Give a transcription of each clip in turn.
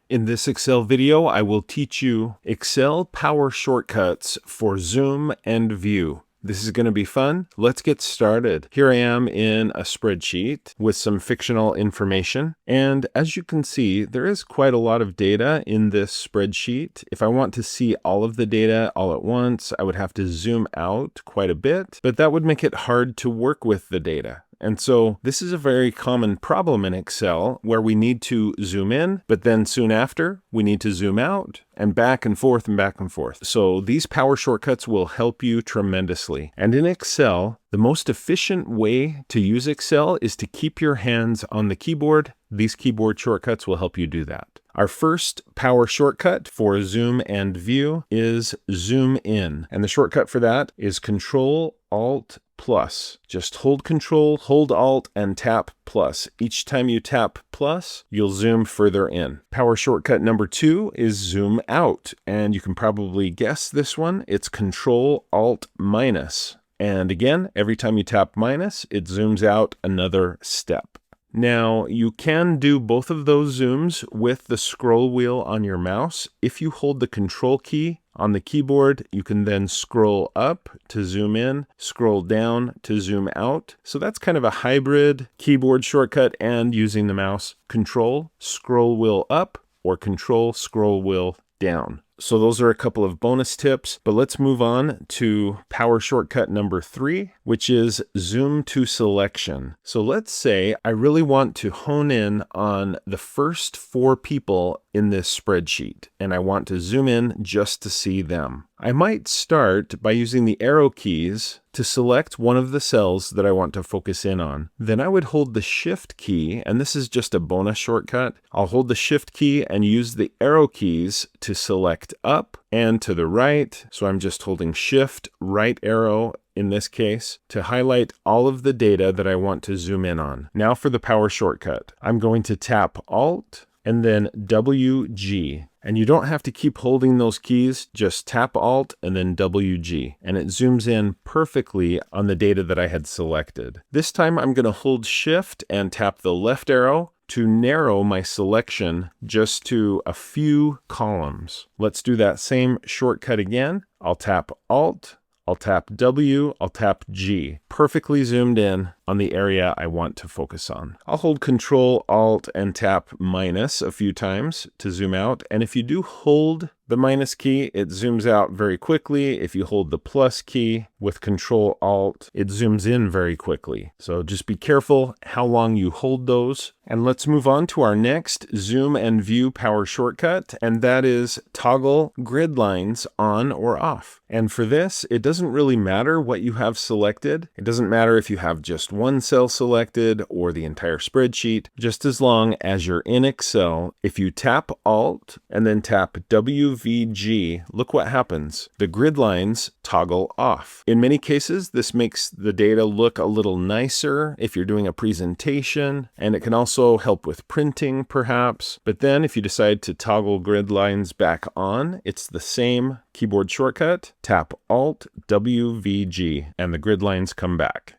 In this Excel video, I will teach you Excel power shortcuts for zoom and view. This is going to be fun. Let's get started. Here I am in a spreadsheet with some fictional information. And as you can see, there is quite a lot of data in this spreadsheet. If I want to see all of the data all at once, I would have to zoom out quite a bit, but that would make it hard to work with the data. And so this is a very common problem in Excel where we need to zoom in, but then soon after we need to zoom out and back and forth and back and forth. So these power shortcuts will help you tremendously. And in Excel, the most efficient way to use Excel is to keep your hands on the keyboard. These keyboard shortcuts will help you do that. Our first power shortcut for zoom and view is zoom in. And the shortcut for that is Control-Alt+. Just hold Control, hold Alt, and tap plus. Each time you tap plus, you'll zoom further in. Power shortcut number 2 is zoom out. And you can probably guess this one. It's Control-Alt-. And again, every time you tap minus, it zooms out another step. Now, you can do both of those zooms with the scroll wheel on your mouse. If you hold the Control key on the keyboard, you can then scroll up to zoom in, scroll down to zoom out. So that's kind of a hybrid keyboard shortcut and using the mouse. Control, scroll wheel up, or Control, scroll wheel down. So those are a couple of bonus tips, but let's move on to power shortcut number 3, which is zoom to selection. So let's say I really want to hone in on the first 4 people in this spreadsheet, and I want to zoom in just to see them. I might start by using the arrow keys to select one of the cells that I want to focus in on. Then I would hold the Shift key, and this is just a bonus shortcut. I'll hold the Shift key and use the arrow keys to select up and to the right. So I'm just holding Shift, right arrow, in this case, to highlight all of the data that I want to zoom in on. Now for the power shortcut. I'm going to tap Alt and then WG. And you don't have to keep holding those keys, just tap Alt and then WG. And it zooms in perfectly on the data that I had selected. This time I'm going to hold Shift and tap the left arrow to narrow my selection just to a few columns. Let's do that same shortcut again. I'll tap Alt, I'll tap W, I'll tap G. Perfectly zoomed in on the area I want to focus on. I'll hold Control, Alt, and tap minus a few times to zoom out. And if you do hold the minus key, it zooms out very quickly. If you hold the plus key with Control, Alt, it zooms in very quickly. So just be careful how long you hold those. And let's move on to our next zoom and view power shortcut, and that is toggle grid lines on or off. And for this, it doesn't really matter what you have selected. It doesn't matter if you have just one cell selected or the entire spreadsheet, just as long as you're in Excel. If you tap Alt and then tap WVG, look what happens. The grid lines toggle off. In many cases, this makes the data look a little nicer if you're doing a presentation, and it can also help with printing perhaps. But then if you decide to toggle grid lines back on, it's the same keyboard shortcut. Tap Alt WVG and the grid lines come back.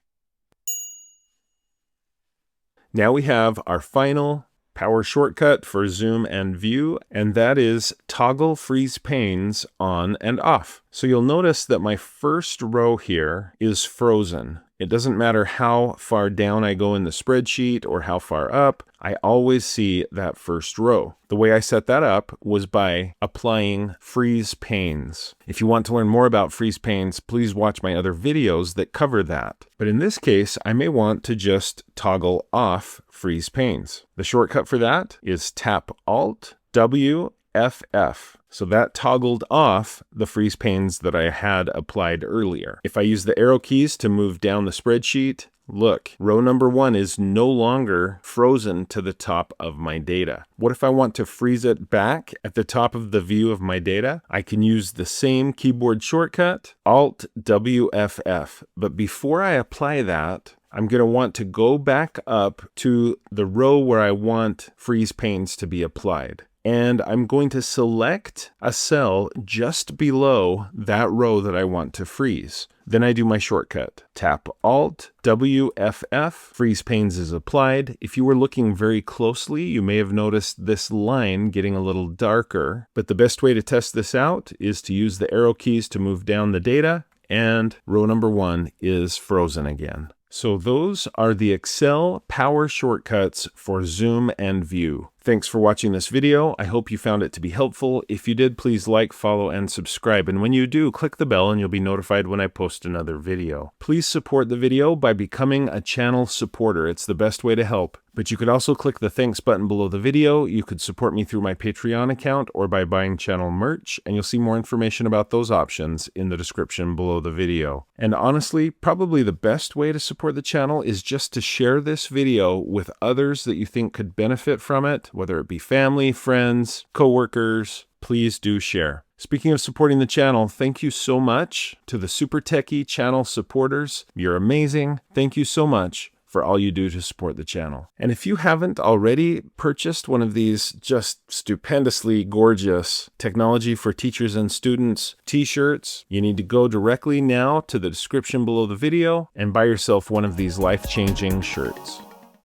Now we have our final power shortcut for zoom and view, and that is toggle freeze panes on and off. So you'll notice that my first row here is frozen. It doesn't matter how far down I go in the spreadsheet or how far up, I always see that first row. The way I set that up was by applying freeze panes. If you want to learn more about freeze panes, please watch my other videos that cover that. But in this case, I may want to just toggle off freeze panes. The shortcut for that is tap Alt WFF. So that toggled off the freeze panes that I had applied earlier. If I use the arrow keys to move down the spreadsheet, look, row number 1 is no longer frozen to the top of my data. What if I want to freeze it back at the top of the view of my data? I can use the same keyboard shortcut, Alt WFF. But before I apply that, I'm going to want to go back up to the row where I want freeze panes to be applied. and I'm going to select a cell just below that row that I want to freeze. Then I do my shortcut. Tap Alt, WFF, freeze panes is applied. If you were looking very closely, you may have noticed this line getting a little darker. But the best way to test this out is to use the arrow keys to move down the data, and row number 1 is frozen again. So those are the Excel power shortcuts for Zoom and View. Thanks for watching this video. I hope you found it to be helpful. If you did, please like, follow, and subscribe. And when you do, click the bell and you'll be notified when I post another video. Please support the video by becoming a channel supporter. It's the best way to help. But you could also click the thanks button below the video. You could support me through my Patreon account or by buying channel merch, and you'll see more information about those options in the description below the video. And honestly, probably the best way to support the channel is just to share this video with others that you think could benefit from it, whether it be family, friends, coworkers. Please do share. Speaking of supporting the channel, thank you so much to the Super Techie channel supporters. You're amazing. Thank you so much for all you do to support the channel. And if you haven't already purchased one of these just stupendously gorgeous technology for teachers and students t-shirts, you need to go directly now to the description below the video and buy yourself one of these life-changing shirts.